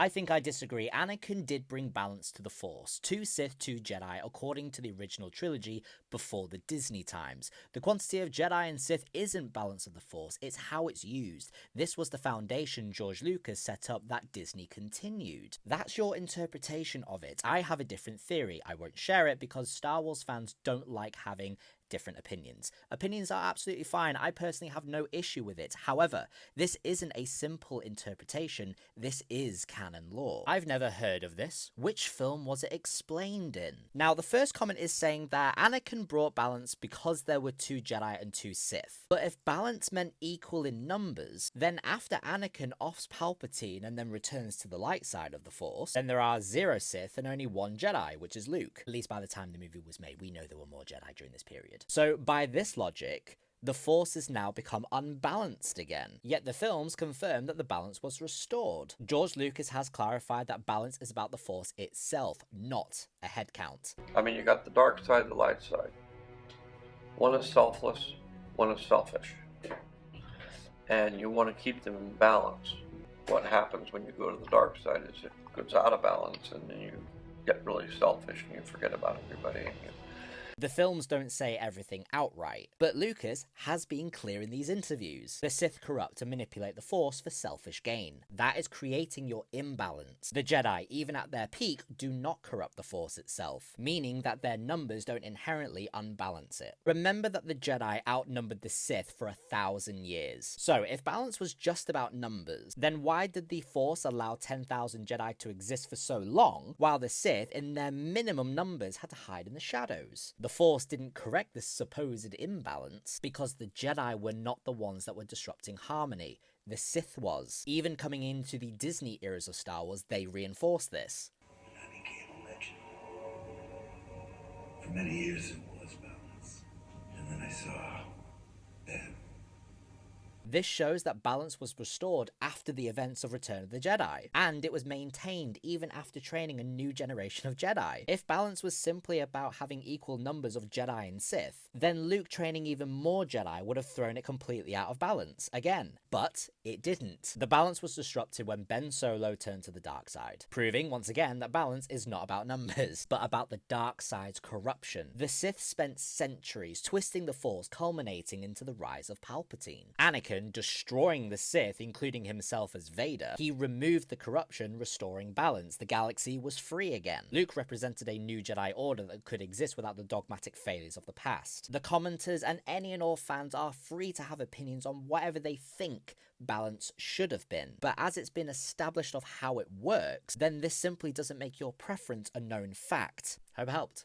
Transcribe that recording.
I think I disagree. Anakin did bring balance to the Force. 2 Sith, 2 Jedi, according to the original trilogy before the Disney times. The quantity of Jedi and Sith isn't balance of the Force, it's how it's used. This was the foundation George Lucas set up that Disney continued. That's your interpretation of it. I have a different theory. I won't share it because Star Wars fans don't like having different opinions. Opinions are absolutely fine. I personally have no issue with it. However, this isn't a simple interpretation. This is canon law. I've never heard of this. Which film was it explained in? Now, the first comment is saying that Anakin brought balance because there were 2 Jedi and 2 Sith. But if balance meant equal in numbers, then after Anakin offs Palpatine and then returns to the light side of the Force, then there are 0 Sith and only 1 Jedi, which is Luke. At least by the time the movie was made, we know there were more Jedi during this period. So by this logic, the Force has now become unbalanced again. Yet the films confirm that the balance was restored. George Lucas has clarified that balance is about the Force itself, not a head count. I mean, you got the dark side, the light side. One is selfless, one is selfish. And you want to keep them in balance. What happens when you go to the dark side is it goes out of balance and then you get really selfish and you forget about everybody. And the films don't say everything outright, but Lucas has been clear in these interviews. The Sith corrupt and manipulate the Force for selfish gain. That is creating your imbalance. The Jedi, even at their peak, do not corrupt the Force itself, meaning that their numbers don't inherently unbalance it. Remember that the Jedi outnumbered the Sith for 1,000 years. So, if balance was just about numbers, then why did the Force allow 10,000 Jedi to exist for so long, while the Sith, in their minimum numbers, had to hide in the shadows? The Force didn't correct this supposed imbalance because the Jedi were not the ones that were disrupting harmony. The Sith was. Even coming into the Disney eras of Star Wars, they reinforced this. I became a legend. For many years it was balance. And then I saw them. This shows that balance was restored after the events of Return of the Jedi, and it was maintained even after training a new generation of Jedi. If balance was simply about having equal numbers of Jedi and Sith, then Luke training even more Jedi would have thrown it completely out of balance, again. But it didn't. The balance was disrupted when Ben Solo turned to the dark side, proving once again that balance is not about numbers, but about the dark side's corruption. The Sith spent centuries twisting the Force, culminating into the rise of Palpatine. Anakin destroying the Sith, including himself as Vader, he removed the corruption, restoring balance. The galaxy was free again. Luke represented a new Jedi Order that could exist without the dogmatic failures of the past. The commenters and any and all fans are free to have opinions on whatever they think balance should have been, but as it's been established of how it works, then this simply doesn't make your preference a known fact. Hope it helped.